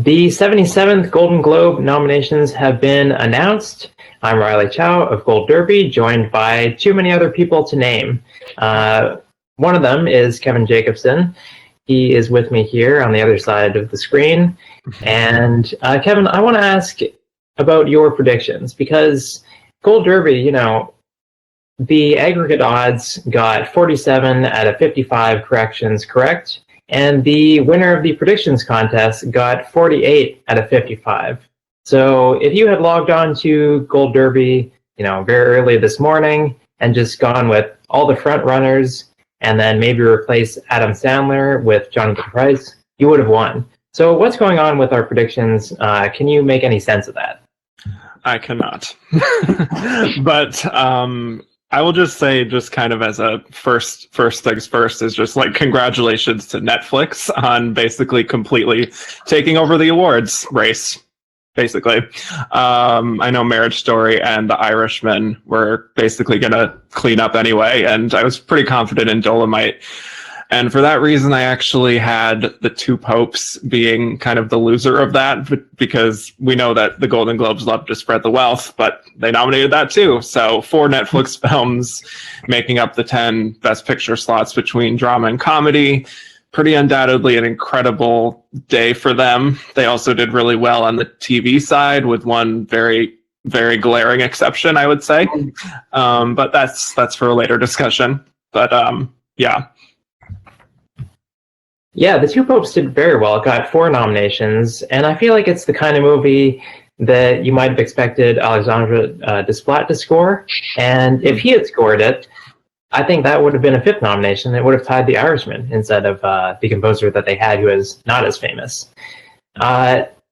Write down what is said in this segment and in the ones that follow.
The 77th Golden Globe nominations have been announced. I'm Riley Chow of Gold Derby, joined by too many other people to name. One of them is Kevin Jacobsen. He is with me here on the other side of the screen. And Kevin, I want to ask about your predictions, because Gold Derby, you know, the aggregate odds got 47 out of 55 corrections correct. And the winner of the predictions contest got 48 out of 55. So if you had logged on to Gold Derby, you know, very early this morning and just gone with all the front runners and then maybe replace Adam Sandler with Jonathan Pryce, you would have won. So what's going on with our predictions? Can you make any sense of that? I cannot. But I will just say, just kind of as a first things first, is just like congratulations to Netflix on basically completely taking over the awards race. Basically, I know Marriage Story and The Irishman were basically going to clean up anyway, and I was pretty confident in Dolomite. And for that reason, I actually had The Two Popes being kind of the loser of that, because we know that the Golden Globes love to spread the wealth, but they nominated that too. So 4 Netflix films making up the 10 Best Picture slots between drama and comedy. Pretty undoubtedly an incredible day for them. They also did really well on the TV side, with one very, very glaring exception, I would say. But that's for a later discussion. But yeah. Yeah, The Two Popes did very well. It got 4 nominations, and I feel like it's the kind of movie that you might have expected Alexandre Desplat to score. And if he had scored it, I think that would have been a 5th nomination. It would have tied The Irishman instead of the composer that they had, who is not as famous.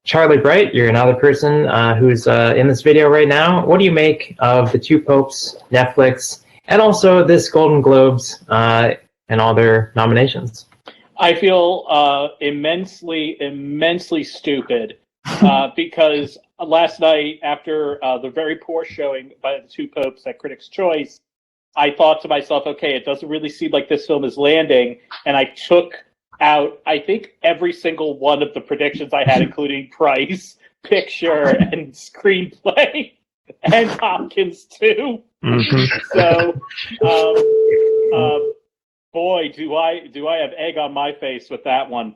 Charlie Bright, you're another person who's in this video right now. What do you make of The Two Popes, Netflix, and also this Golden Globes and all their nominations? I feel immensely stupid because last night, after the very poor showing by The Two Popes at Critics' Choice, I thought to myself, okay, it doesn't really seem like this film is landing, and I took out, I think, every single one of the predictions I had, including price, picture, and screenplay, and Hopkins too. So, boy, do I have egg on my face with that one.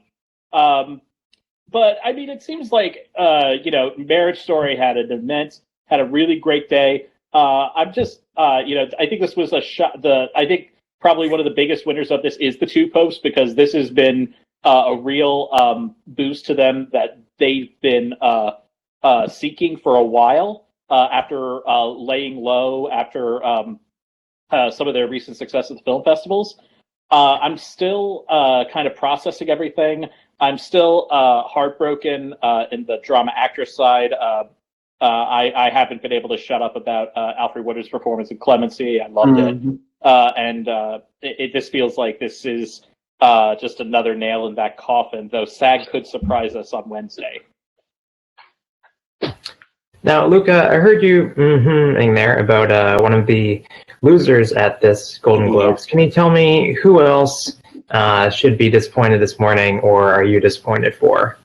But I mean, it seems like Marriage Story had a really great day. I'm just I think this was a shot. I think probably one of the biggest winners of this is The Two Popes, because this has been a real boost to them that they've been seeking for a while after laying low after some of their recent success at the film festivals. I'm still kind of processing everything. I'm still heartbroken in the drama actress side. I haven't been able to shut up about Alfre Woodard's performance in Clemency. I loved it. This feels like this is just another nail in that coffin, though SAG could surprise us on Wednesday. Now, Luca, I heard you in there about one of the losers at this Golden Globes. Can you tell me who else should be disappointed this morning, or are you disappointed for?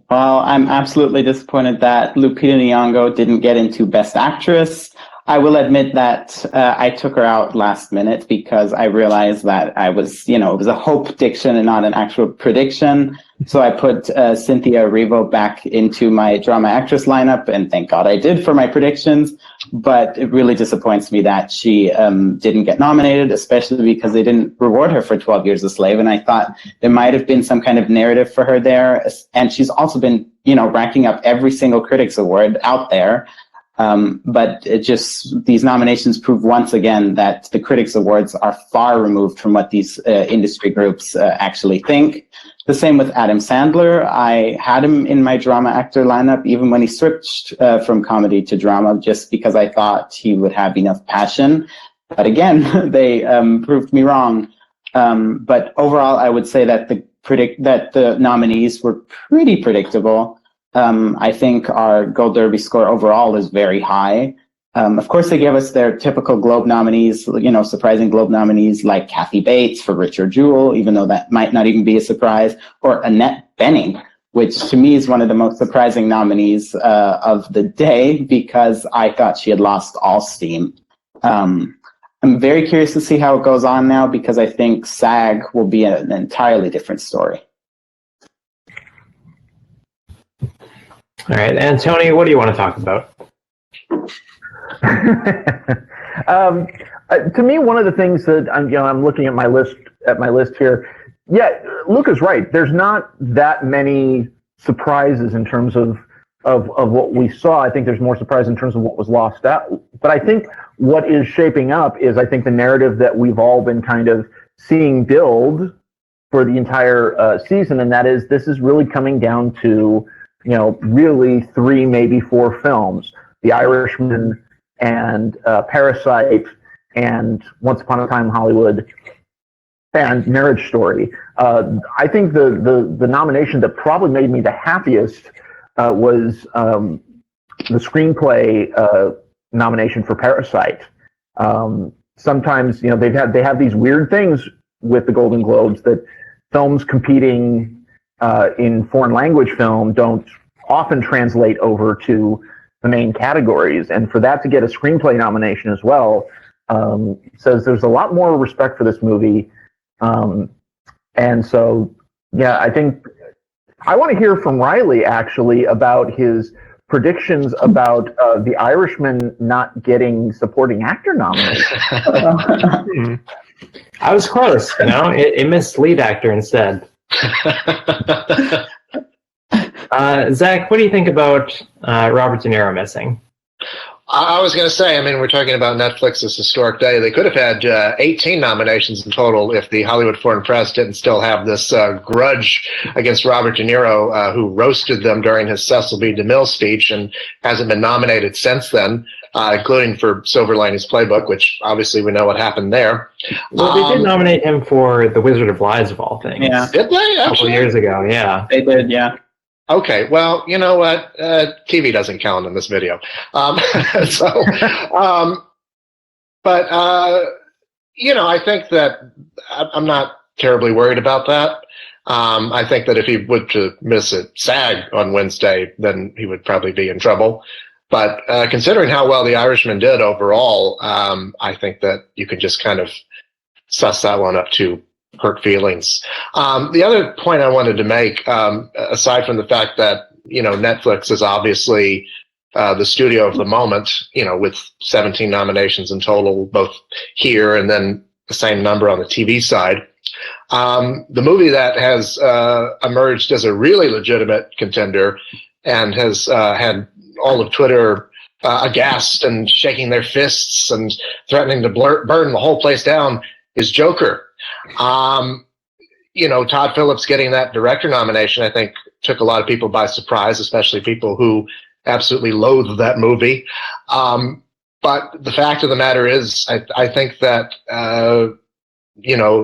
Well, I'm absolutely disappointed that Lupita Nyong'o didn't get into Best Actress. I will admit that I took her out last minute because I realized that it was a hope prediction and not an actual prediction. So I put Cynthia Erivo back into my drama actress lineup, and thank God I did for my predictions. But it really disappoints me that she didn't get nominated, especially because they didn't reward her for 12 Years a Slave. And I thought there might have been some kind of narrative for her there. And she's also been, racking up every single Critics Award out there. But these nominations prove once again that the Critics Awards are far removed from what these industry groups actually think. The same with Adam Sandler. I had him in my drama actor lineup, even when he switched from comedy to drama, just because I thought he would have enough passion. But again, they proved me wrong. But overall, I would say that the nominees were pretty predictable. I think our Gold Derby score overall is very high. Of course, they gave us their typical Globe nominees, surprising Globe nominees like Kathy Bates for Richard Jewell, even though that might not even be a surprise, or Annette Bening which to me is one of the most surprising nominees of the day because I thought she had lost all steam. I'm very curious to see how it goes on now because I think SAG will be an entirely different story. All right, and Tony, what do you want to talk about? To me, one of the things that I'm looking at my list here. Yeah, Luca's right. There's not that many surprises in terms of what we saw. I think there's more surprise in terms of what was lost out. But I think what is shaping up is I think the narrative that we've all been kind of seeing build for the entire season, and that is this is really coming down to really 3, maybe 4 films: The Irishman and Parasite and Once Upon a Time in Hollywood and Marriage Story. I think the nomination that probably made me the happiest was the screenplay nomination for Parasite. Sometimes they have these weird things with the Golden Globes that films competing in foreign language film don't often translate over to the main categories, and for that to get a screenplay nomination as well says there's a lot more respect for this movie. And so, yeah, I think I want to hear from Riley actually about his predictions about The Irishman not getting supporting actor nomination. I was close, it missed lead actor instead. Zach, what do you think about Robert De Niro missing? I was going to say, we're talking about Netflix's historic day. They could have had 18 nominations in total if the Hollywood Foreign Press didn't still have this grudge against Robert De Niro, who roasted them during his Cecil B. DeMille speech and hasn't been nominated since then, including for Silver Linings Playbook, which obviously we know what happened there. Well, they did nominate him for The Wizard of Lies, of all things. Yeah. Did they? A couple years ago, yeah. They did, yeah. Okay, well, you know what? TV doesn't count in this video. But I think that I'm not terribly worried about that. I think that if he would to miss a SAG on Wednesday, then he would probably be in trouble. But considering how well The Irishman did overall, I think that you can just kind of suss that one up to hurt feelings. The other point I wanted to make, aside from the fact that, Netflix is obviously the studio of the moment, with 17 nominations in total, both here and then the same number on the TV side. The movie that has emerged as a really legitimate contender and has had all of Twitter aghast and shaking their fists and threatening to burn the whole place down is Joker. Todd Phillips getting that director nomination, I think, took a lot of people by surprise, especially people who absolutely loathe that movie. But the fact of the matter is, I think that,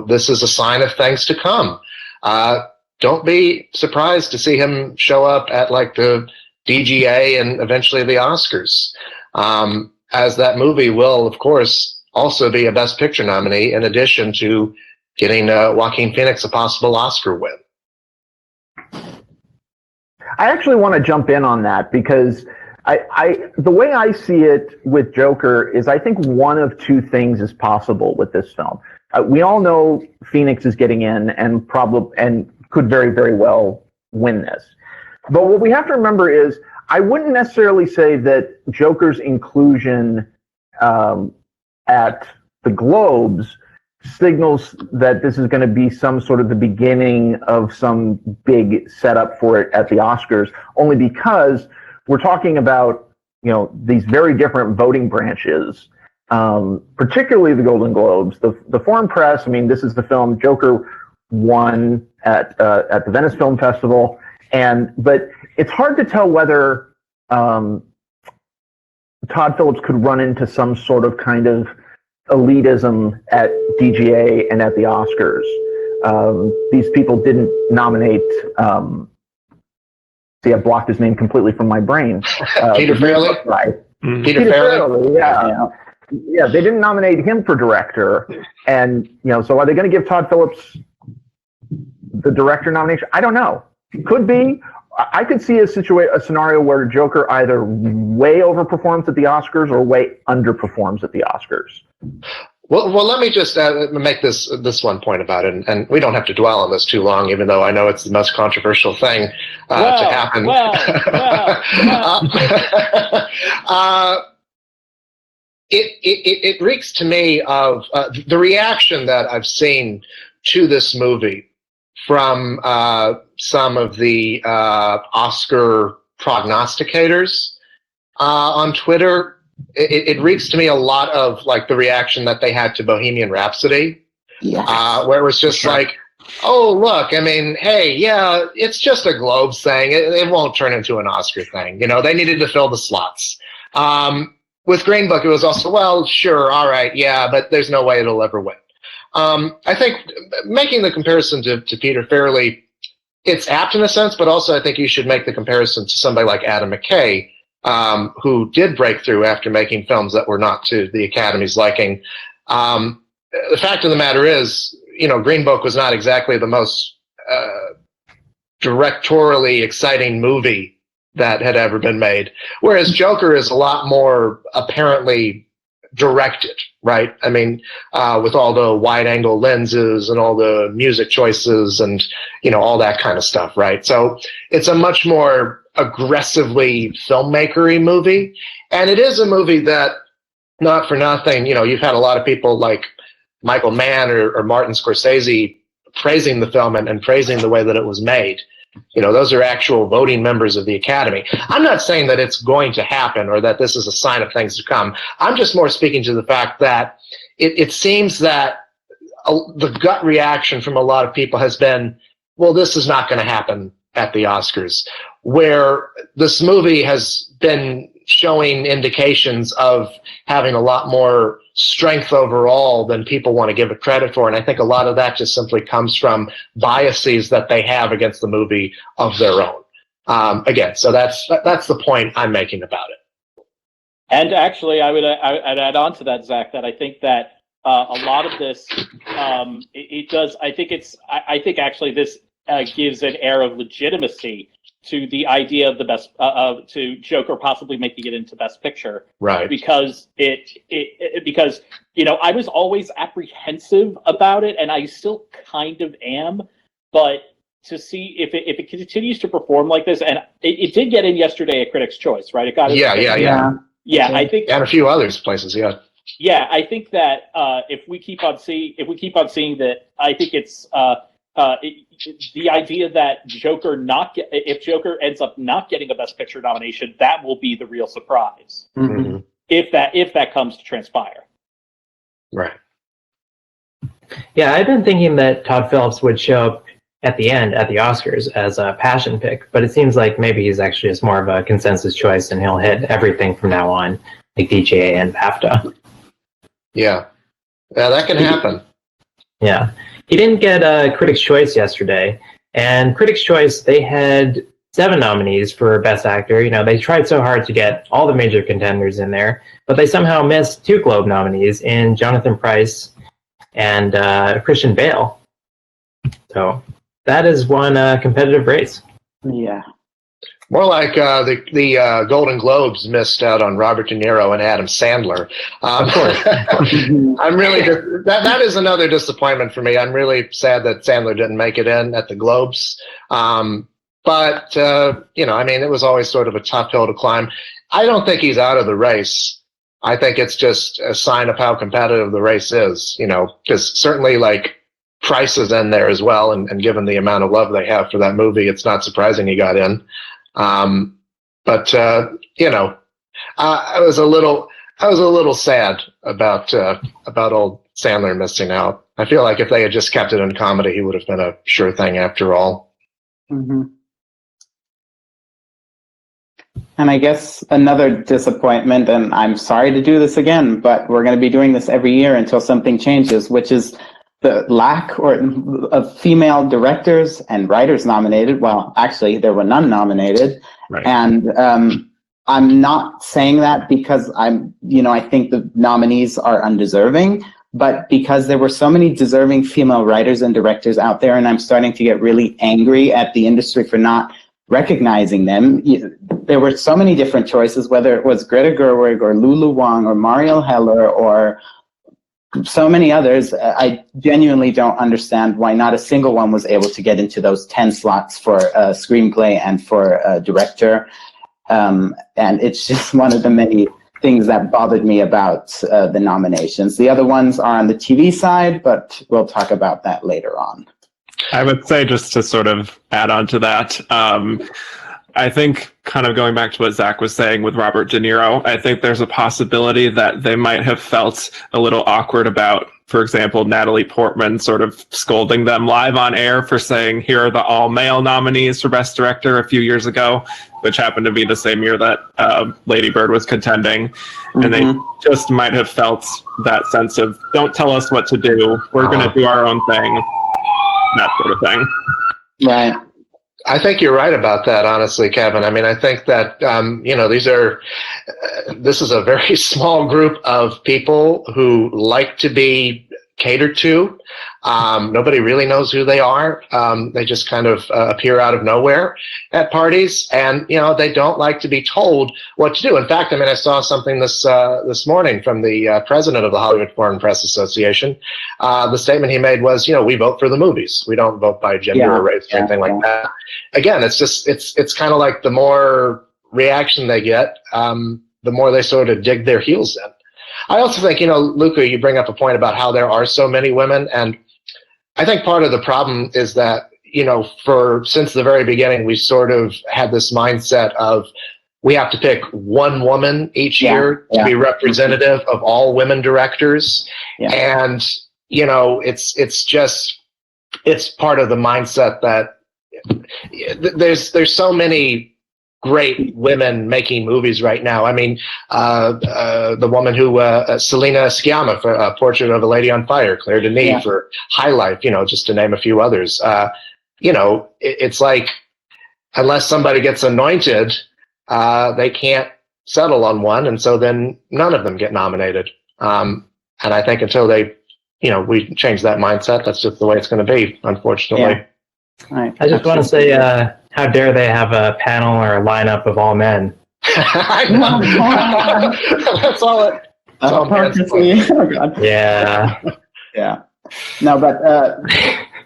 this is a sign of things to come. Don't be surprised to see him show up at like the DGA and eventually the Oscars, as that movie will, of course, also be a Best Picture nominee in addition to getting Joaquin Phoenix a possible Oscar win. I actually want to jump in on that because the way I see it with Joker is I think one of two things is possible with this film. We all know Phoenix is getting in and could very, very well win this. But what we have to remember is I wouldn't necessarily say that Joker's inclusion at the Globes signals that this is going to be some sort of the beginning of some big setup for it at the Oscars, only because we're talking about, these very different voting branches, particularly the Golden Globes. The foreign press, this is the film Joker won at the Venice Film Festival, but it's hard to tell whether Todd Phillips could run into some sort of kind of elitism at DGA and at the Oscars. These people didn't nominate. See, I blocked his name completely from my brain. Peter Farrelly. Right. Mm-hmm. Peter Farrelly. Yeah. They didn't nominate him for director, and so are they going to give Todd Phillips the director nomination? I don't know. Could be, I could see a scenario where Joker either way overperforms at the Oscars or way underperforms at the Oscars. Well, let me just make this one point about it, and we don't have to dwell on this too long, even though I know it's the most controversial thing to happen. It reeks to me of the reaction that I've seen to this movie from some of the Oscar prognosticators on Twitter. It reeks to me a lot of like the reaction that they had to Bohemian Rhapsody, where it was just like, oh, look, I mean, hey, yeah, it's just a Globes thing. It won't turn into an Oscar thing. You know, they needed to fill the slots. With Green Book, it was also, well, sure, all right, yeah, but there's no way it'll ever win. I think making the comparison to Peter Farrelly, it's apt in a sense, but also I think you should make the comparison to somebody like Adam McKay, who did break through after making films that were not to the Academy's liking. The fact of the matter is, you know, Green Book was not exactly the most directorially exciting movie that had ever been made, whereas Joker is a lot more apparently directed, right? I mean, with all the wide-angle lenses and all the music choices and, you know, all that kind of stuff, right? So it's a much more aggressively filmmaker-y movie, and it is a movie that, not for nothing, you know, you've had a lot of people like Michael Mann or Martin Scorsese praising the film and praising the way that it was made. You know, those are actual voting members of the Academy. I'm not saying that it's going to happen or that this is a sign of things to come. I'm just more speaking to the fact that it seems that the gut reaction from a lot of people has been, well, this is not going to happen at the Oscars, where this movie has been showing indications of having a lot more strength overall than people want to give it credit for. And I think a lot of that just simply comes from biases that they have against the movie of their own. Again, so that's the point I'm making about it. And actually, I'd add on to that, Zach, that I think that a lot of this, it does, I think actually this gives an air of legitimacy to the idea of the best, to Joker possibly making it into Best Picture, right? Because because you know, I was always apprehensive about it, and I still kind of am. But to see if it continues to perform like this, and it did get in yesterday at Critics' Choice, right? It got yeah. I think, and a few others places, yeah. Yeah, I think that if we keep on seeing that, I think it's. The idea that if Joker ends up not getting a Best Picture nomination, that will be the real surprise. Mm-hmm. If that comes to transpire. Right. Yeah, I've been thinking that Todd Phillips would show up at the end at the Oscars as a passion pick, but it seems like maybe he's actually just more of a consensus choice and he'll hit everything from now on, like DGA and BAFTA. Yeah, that can happen. Yeah. He didn't get a Critics' Choice yesterday, and Critics' Choice, they had 7 nominees for Best Actor. You know, they tried so hard to get all the major contenders in there, but they somehow missed 2 Globe nominees in Jonathan Pryce and Christian Bale. So that is one competitive race. Yeah. More like the Golden Globes missed out on Robert De Niro and Adam Sandler. Of course. I'm really that is another disappointment for me. I'm really sad that Sandler didn't make it in at the Globes. But you know, I mean, it was always sort of a tough hill to climb. I don't think he's out of the race. I think it's just a sign of how competitive the race is. You know, because certainly like Price is in there as well, and given the amount of love they have for that movie, it's not surprising he got in. But you know, I was a little sad about old Sandler missing out. I feel like if they had just kept it in comedy, he would have been a sure thing after all. Mm-hmm. And I guess another disappointment, and I'm sorry to do this again, but we're going to be doing this every year until something changes, which is the lack of female directors and writers nominated. Well, actually, there were none nominated. Right. And I'm not saying that because I think the nominees are undeserving, but because there were so many deserving female writers and directors out there, and I'm starting to get really angry at the industry for not recognizing them. There were so many different choices, whether it was Greta Gerwig or Lulu Wang or Mariel Heller or so many others. I genuinely don't understand why not a single one was able to get into those 10 slots for a screenplay and for a director. And it's just one of the many things that bothered me about the nominations. The other ones are on the TV side, but we'll talk about that later on. I would say, just to sort of add on to that, I think, kind of going back to what Zach was saying with Robert De Niro, I think there's a possibility that they might have felt a little awkward about, for example, Natalie Portman sort of scolding them live on air for saying, here are the all-male nominees for Best Director a few years ago, which happened to be the same year that Lady Bird was contending. Mm-hmm. And they just might have felt that sense of, don't tell us what to do, we're going to do our own thing, that sort of thing. Right. I think you're right about that, honestly, Kevin. I mean, I think that, this is a very small group of people who like to be catered to. Nobody really knows who they are. They just kind of appear out of nowhere at parties, and they don't like to be told what to do. In fact, I mean, I saw something this morning from the president of the Hollywood Foreign Press Association. The statement he made was, we vote for the movies. We don't vote by gender or race or anything like that. Again, it's kind of like the more reaction they get, the more they sort of dig their heels in. I also think, Luca, you bring up a point about how there are so many women, and I think part of the problem is that, since the very beginning, we sort of had this mindset of we have to pick one woman each year to be representative of all women directors. Yeah. And, it's part of the mindset that there's so many great women making movies right now. I mean, the woman who, Selena Sciamma for Portrait of a Lady on Fire, Claire Denis for High Life, just to name a few others. It's like, unless somebody gets anointed, they can't settle on one. And so then none of them get nominated. And I think until they, we change that mindset, that's just the way it's going to be, unfortunately. Yeah. Right. I just want to say, how dare they have a panel or a lineup of all men? That's all it. Yeah. Yeah. No, but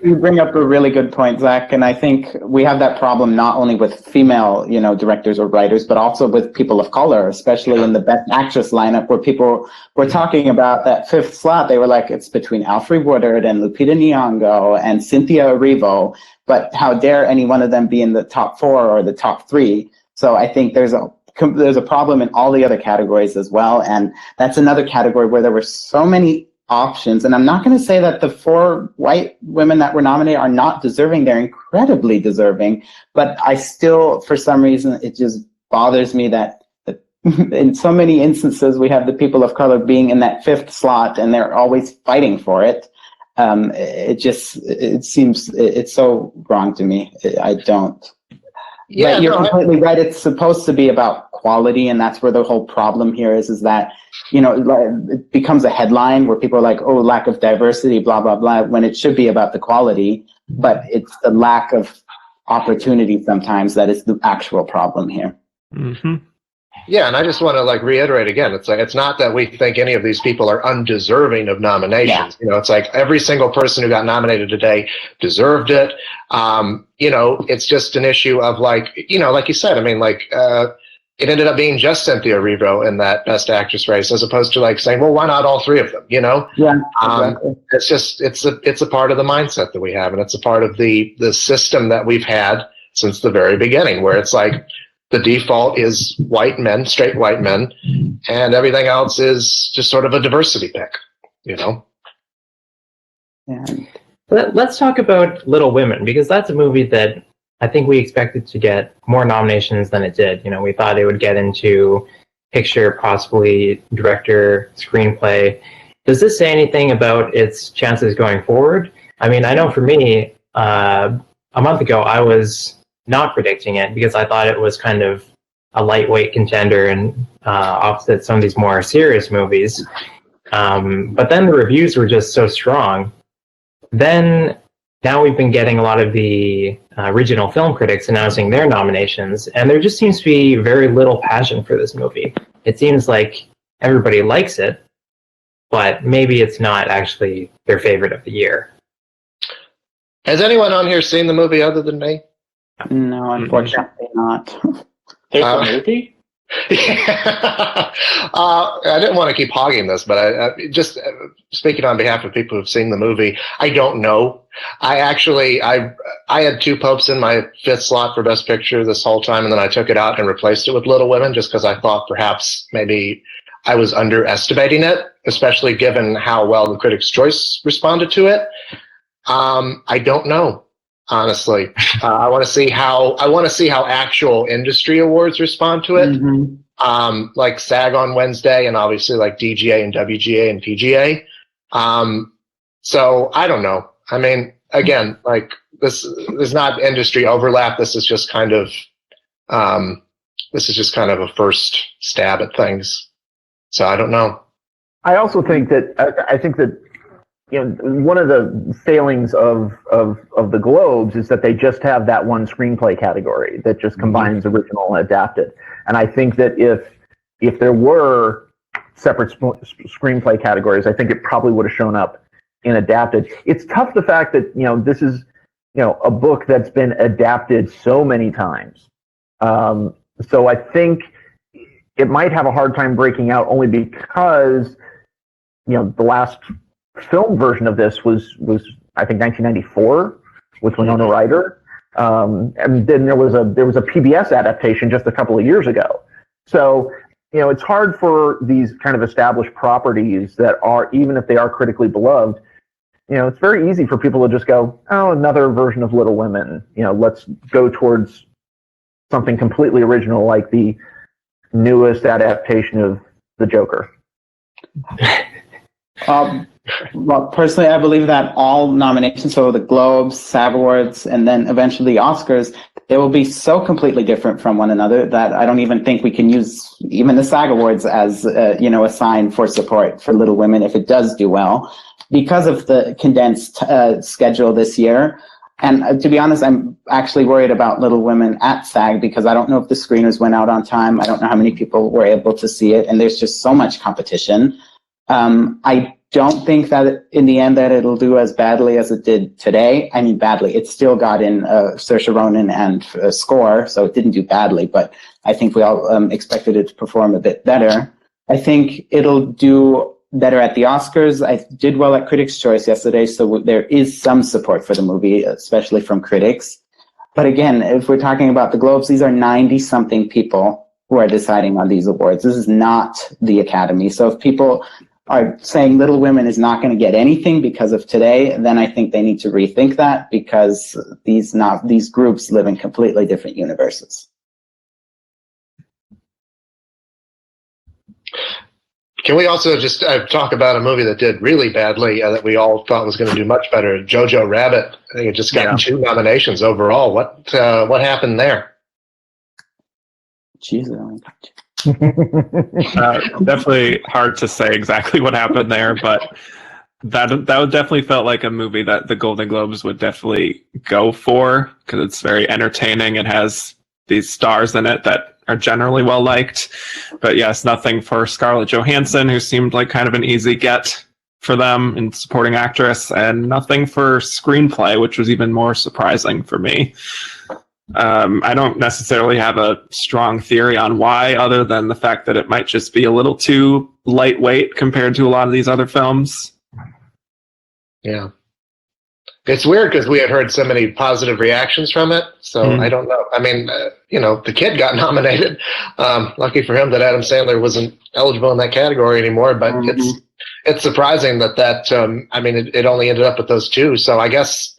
you bring up a really good point, Zach, and I think we have that problem not only with female, directors or writers, but also with people of color, especially in the Best Actress lineup, where people were talking about that fifth slot. They were like, it's between Alfre Woodard and Lupita Nyong'o and Cynthia Erivo, but how dare any one of them be in the top 4 or the top 3? So I think there's a problem in all the other categories as well, and that's another category where there were so many options. And I'm not going to say that the 4 white women that were nominated are not deserving. They're incredibly deserving, but I still, for some reason, it just bothers me that in so many instances we have the people of color being in that 5th slot and they're always fighting for it. It seems it's so wrong to me. I don't. Yeah, but you're completely right. It's supposed to be about quality, and that's where the whole problem here is that, it becomes a headline where people are like, oh, lack of diversity, blah, blah, blah, when it should be about the quality, but it's the lack of opportunity sometimes that is the actual problem here. Mm-hmm. Yeah, and I just want to reiterate again, it's like, it's not that we think any of these people are undeserving of nominations. Yeah. It's like every single person who got nominated today deserved it. It's just an issue of like you said, I mean, it ended up being just Cynthia Erivo in that Best Actress race, as opposed to saying, well, why not all 3 of them? Yeah, exactly. It's just, it's a part of the mindset that we have, and it's a part of the system that we've had since the very beginning, where it's like, the default is white men, straight white men, and everything else is just sort of a diversity pick, Yeah. Let's talk about Little Women, because that's a movie that I think we expected to get more nominations than it did. We thought it would get into picture, possibly director, screenplay. Does this say anything about its chances going forward? I mean, I know for me, a month ago, I was not predicting it because I thought it was kind of a lightweight contender and opposite some of these more serious movies. But then the reviews were just so strong. Then now we've been getting a lot of the regional film critics announcing their nominations, and there just seems to be very little passion for this movie. It seems like everybody likes it, but maybe it's not actually their favorite of the year. Has anyone on here seen the movie other than me? No, unfortunately not. There's a movie? I didn't want to keep hogging this, but I just speaking on behalf of people who've seen the movie, I don't know. I had Two Popes in my fifth slot for Best Picture this whole time, and then I took it out and replaced it with Little Women just because I thought perhaps maybe I was underestimating it, especially given how well the Critics' Choice responded to it. I don't know. Honestly, I want to see how actual industry awards respond to it. Mm-hmm. Like SAG on Wednesday, and obviously like DGA and WGA and PGA. So I don't know. I mean, again, like there's not industry overlap. This is just kind of a first stab at things. So I don't know. I also think that one of the failings of the Globes is that they just have that one screenplay category that just combines original and adapted. And I think that if there were separate screenplay categories, I think it probably would have shown up in adapted. It's tough, the fact that this is a book that's been adapted so many times. So I think it might have a hard time breaking out, only because the last film version of this was I think 1994 with Winona Ryder, and then there was a PBS adaptation just a couple of years ago. So it's hard for these kind of established properties that are, even if they are critically beloved, it's very easy for people to just go, oh, another version of Little Women. Let's go towards something completely original, like the newest adaptation of The Joker. Well, personally, I believe that all nominations, so the Globes, SAG Awards, and then eventually the Oscars, they will be so completely different from one another that I don't even think we can use even the SAG Awards as a sign for support for Little Women if it does do well, because of the condensed schedule this year. And to be honest, I'm actually worried about Little Women at SAG, because I don't know if the screeners went out on time. I don't know how many people were able to see it, and there's just so much competition. I don't think that in the end that it'll do as badly as it did today. I mean, badly. It still got in Saoirse Ronan and score, so it didn't do badly, but I think we all expected it to perform a bit better. I think it'll do better at the Oscars. I did well at Critics' Choice yesterday, so there is some support for the movie, especially from critics. But again, if we're talking about the Globes, these are 90-something people who are deciding on these awards. This is not the Academy. So if people are saying Little Women is not going to get anything because of today, then I think they need to rethink that, because these groups live in completely different universes. Can we also just talk about a movie that did really badly that we all thought was going to do much better? Jojo Rabbit. I think it just got 2 nominations overall. What happened there? Jesus. Definitely hard to say exactly what happened there, but that would definitely felt like a movie that the Golden Globes would definitely go for, because it's very entertaining. It has these stars in it that are generally well liked. But yes, nothing for Scarlett Johansson, who seemed like kind of an easy get for them in supporting actress, and nothing for screenplay, which was even more surprising for me. I don't necessarily have a strong theory on why, other than the fact that it might just be a little too lightweight compared to a lot of these other films. Yeah. It's weird because we had heard so many positive reactions from it. So I don't know. I mean, the kid got nominated. Lucky for him that Adam Sandler wasn't eligible in that category anymore. But it's surprising that it only ended up with those 2. So I guess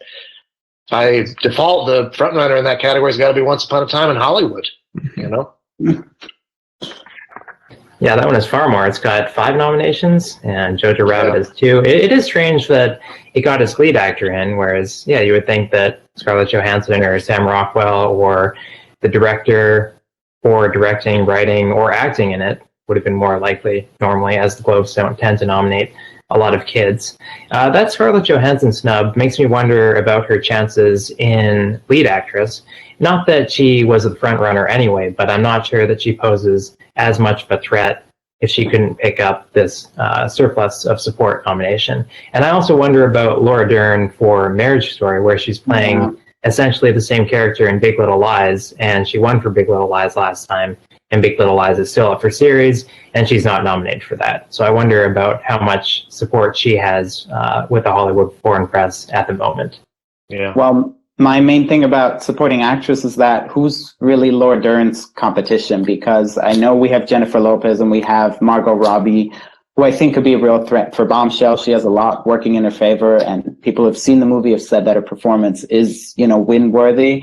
by default, the frontrunner in that category has got to be Once Upon a Time in Hollywood. Yeah, that one is far more. It's got 5 nominations, and Jojo Rabbit has 2. It is strange that it got its lead actor in, whereas, you would think that Scarlett Johansson or Sam Rockwell or the director for directing, writing, or acting in it would have been more likely normally, as the Globes don't tend to nominate a lot of kids. That Scarlett Johansson snub makes me wonder about her chances in lead actress. Not that she was the front runner anyway, but I'm not sure that she poses as much of a threat if she couldn't pick up this surplus of support nomination. And I also wonder about Laura Dern for Marriage Story, where she's playing essentially the same character in Big Little Lies, and she won for Big Little Lies last time, and Big Little Lies is still up for series, and she's not nominated for that. So I wonder about how much support she has with the Hollywood foreign press at the moment. Yeah. Well, my main thing about supporting actress is that who's really Laura Dern's competition? Because I know we have Jennifer Lopez and we have Margot Robbie, who I think could be a real threat for Bombshell. She has a lot working in her favor, and people who've seen the movie have said that her performance is, win-worthy.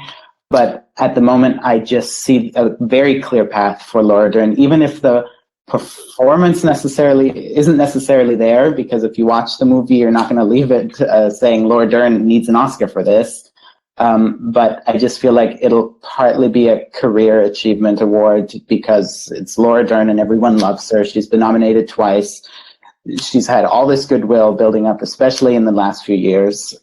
But at the moment, I just see a very clear path for Laura Dern, even if the performance isn't necessarily there, because if you watch the movie, you're not going to leave it saying Laura Dern needs an Oscar for this. But I just feel like it'll partly be a career achievement award because it's Laura Dern and everyone loves her. She's been nominated twice. She's had all this goodwill building up, especially in the last few years.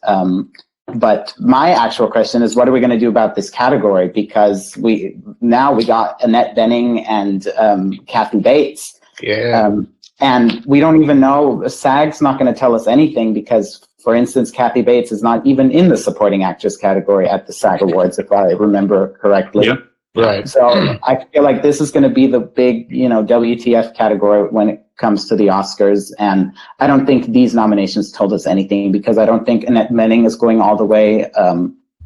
But my actual question is, what are we going to do about this category? Because we got Annette Bening and Kathy Bates. Yeah. And we don't even know, SAG's not going to tell us anything because, for instance, Kathy Bates is not even in the supporting actress category at the SAG Awards, if I remember correctly. Yep. Right. So I feel like this is going to be the big, WTF category when it comes to the Oscars. And I don't think these nominations told us anything because I don't think Annette Bening is going all the way.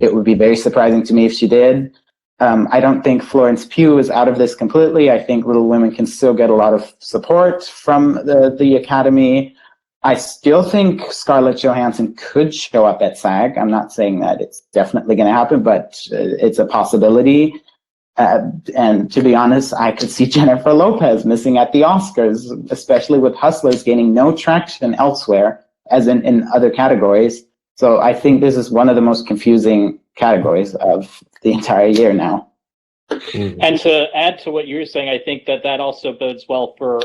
It would be very surprising to me if she did. I don't think Florence Pugh is out of this completely. I think Little Women can still get a lot of support from the Academy. I still think Scarlett Johansson could show up at SAG. I'm not saying that it's definitely going to happen, but it's a possibility. And to be honest, I could see Jennifer Lopez missing at the Oscars, especially with Hustlers gaining no traction elsewhere, as in other categories. So I think this is one of the most confusing categories of the entire year now. And to add to what you're saying, I think that also bodes well for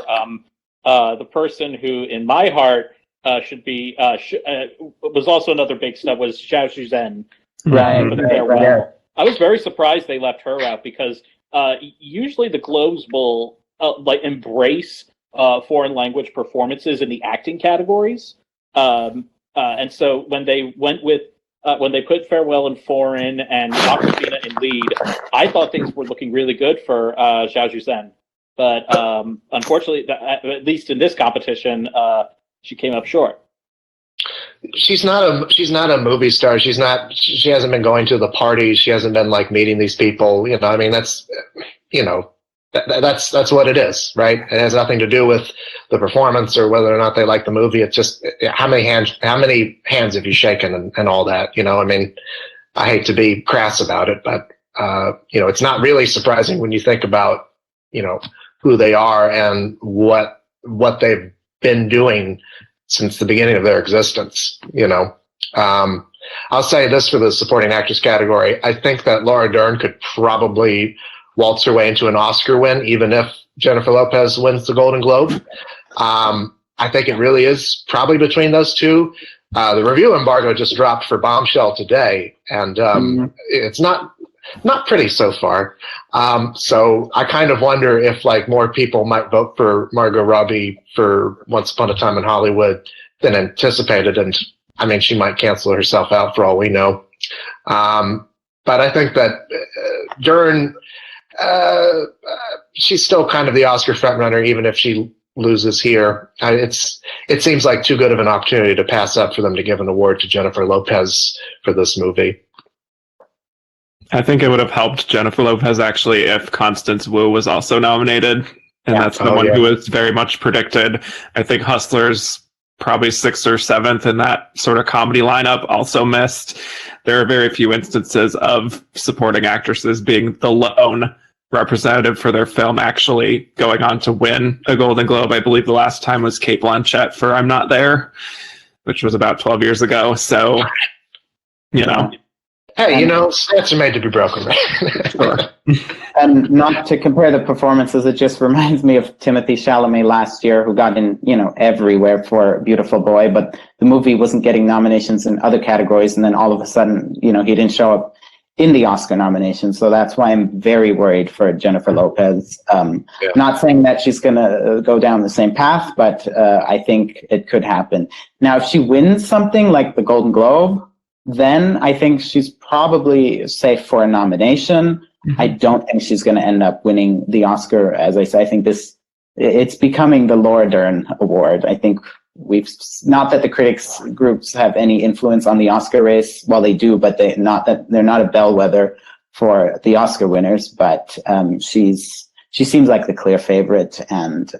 the person who, in my heart, should be was also another big snub was Chow Zhen. Right. I was very surprised they left her out because usually the Globes will embrace foreign language performances in the acting categories, and so when they went with when they put Farewell in foreign and Awkwafina in lead, I thought things were looking really good for Zhao Zhen. But unfortunately, at least in this competition, she came up short. She's not a movie star. She hasn't been going to the parties. She hasn't been meeting these people. I mean, that's that's what it is, right? It has nothing to do with the performance or whether or not they like the movie. It's just how many hands have you shaken and all that. I mean, I hate to be crass about it, but it's not really surprising when you think about who they are and what they've been doing since the beginning of their existence. I'll say this for the supporting actress category. I think that Laura Dern could probably waltz her way into an Oscar win, even if Jennifer Lopez wins the Golden Globe. I think it really is probably between those two. The review embargo just dropped for Bombshell today, and it's not pretty so far. So I kind of wonder if more people might vote for Margot Robbie for Once Upon a Time in Hollywood than anticipated. And I mean, she might cancel herself out for all we know. But I think that Dern, she's still kind of the Oscar frontrunner, even if she loses here. It seems like too good of an opportunity to pass up for them to give an award to Jennifer Lopez for this movie. I think it would have helped Jennifer Lopez actually if Constance Wu was also nominated, and that's the one who was very much predicted. I think Hustlers probably 6th or 7th in that sort of comedy lineup also missed. There are very few instances of supporting actresses being the lone representative for their film actually going on to win a Golden Globe. I believe the last time was Cate Blanchett for I'm Not There, which was about 12 years ago. So, Hey, stats are made to be broken, right? Sure. And not to compare the performances, it just reminds me of Timothée Chalamet last year, who got in, everywhere for Beautiful Boy, but the movie wasn't getting nominations in other categories, and then all of a sudden, he didn't show up in the Oscar nomination. So that's why I'm very worried for Jennifer Lopez. Not saying that she's going to go down the same path, but I think it could happen. Now, if she wins something like the Golden Globe, then I think she's probably safe for a nomination. Mm-hmm. I don't think she's going to end up winning the Oscar. As I say, I think it's becoming the Laura Dern Award. I think not that the critics groups have any influence on the Oscar race. Well, they do, but they're not a bellwether for the Oscar winners. But she seems like the clear favorite. And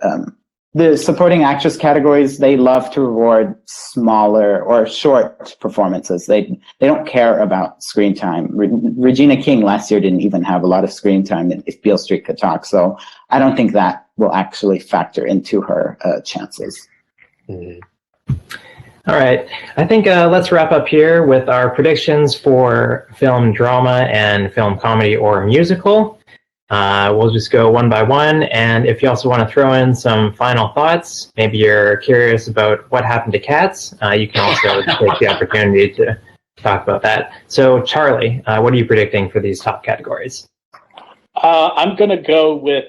the supporting actress categories, they love to reward smaller or short performances. They don't care about screen time. Regina King last year didn't even have a lot of screen time if Beale Street could talk. So I don't think that will actually factor into her chances. All right. I think let's wrap up here with our predictions for film drama and film comedy or musical. We'll just go one by one. And if you also want to throw in some final thoughts, maybe you're curious about what happened to Cats, you can also take the opportunity to talk about that. So, Charlie, what are you predicting for these top categories? I'm going to go with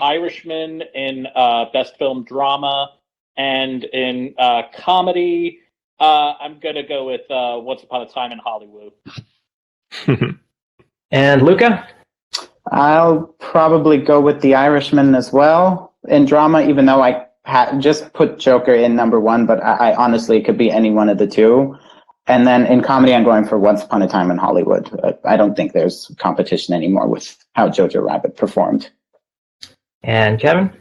Irishman in Best Film Drama. And in comedy, I'm going to go with Once Upon a Time in Hollywood. And Luca? I'll probably go with The Irishman as well. In drama, even though I just put Joker in number one, but I honestly, it could be any one of the two. And then in comedy, I'm going for Once Upon a Time in Hollywood. I don't think there's competition anymore with how Jojo Rabbit performed. And Kevin?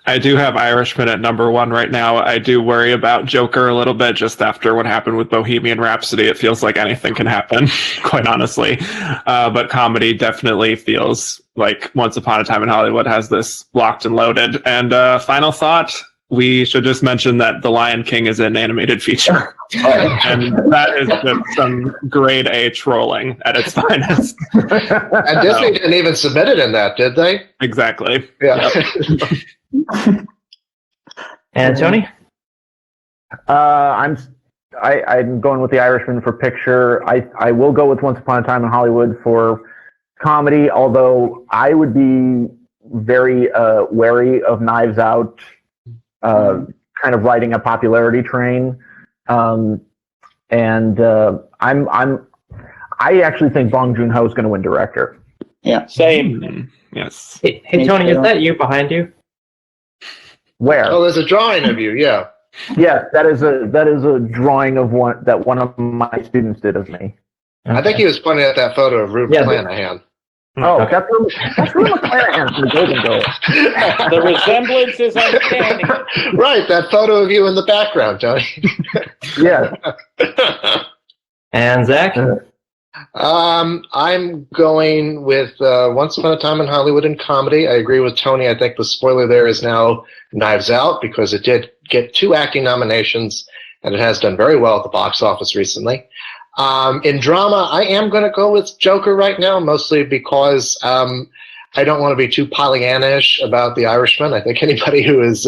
I do have Irishman at number one right now. I do worry about Joker a little bit just after what happened with Bohemian Rhapsody. It feels like anything can happen, quite honestly. But comedy definitely feels like Once Upon a Time in Hollywood has this locked and loaded. And final thought, we should just mention that The Lion King is an animated feature. And that is just some grade A trolling at its finest. And Disney didn't even submit it in that, did they? Exactly. Yeah. Yep. And Tony? I'm going with The Irishman for picture. I will go with Once Upon a Time in Hollywood for comedy, although I would be very wary of Knives Out kind of riding a popularity train. I actually think Bong Joon-ho is going to win director. Yeah, same. Yes. Hey Tony, is that you behind you? Where? Oh, there's a drawing of you, yeah. Yeah, that is a drawing of one of my students did of me. Okay. I think he was pointing at that photo of Rue McClanahan. Oh, Okay. that's Rue McClanahan from the Golden Girls. The resemblance is uncanny. Right, that photo of you in the background, Tony. Yeah. And Zach? I'm going with Once Upon a Time in Hollywood in comedy. I agree with Tony. I think the spoiler there is now Knives Out because it did get 2 acting nominations and it has done very well at the box office recently. In drama, I am going to go with Joker right now, mostly because I don't want to be too Pollyanna-ish about The Irishman. I think anybody who has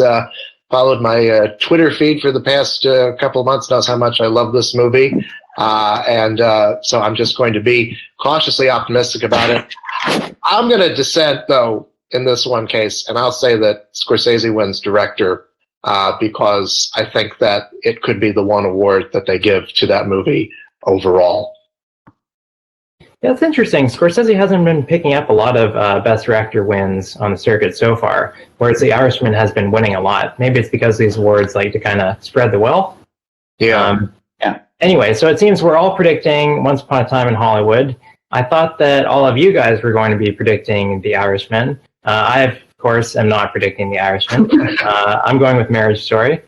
followed my Twitter feed for the past couple of months knows how much I love this movie. So I'm just going to be cautiously optimistic about it. I'm going to dissent, though, in this one case, and I'll say that Scorsese wins director because I think that it could be the one award that they give to that movie overall. Yeah, it's interesting. Scorsese hasn't been picking up a lot of Best Director wins on the circuit so far, whereas The Irishman has been winning a lot. Maybe it's because these awards like to kind of spread the wealth. Yeah. Anyway, so it seems we're all predicting Once Upon a Time in Hollywood. I thought that all of you guys were going to be predicting The Irishman. I, of course, am not predicting The Irishman. I'm going with Marriage Story.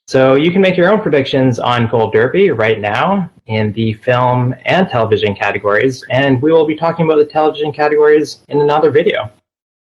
So you can make your own predictions on Gold Derby right now in the film and television categories, and we will be talking about the television categories in another video.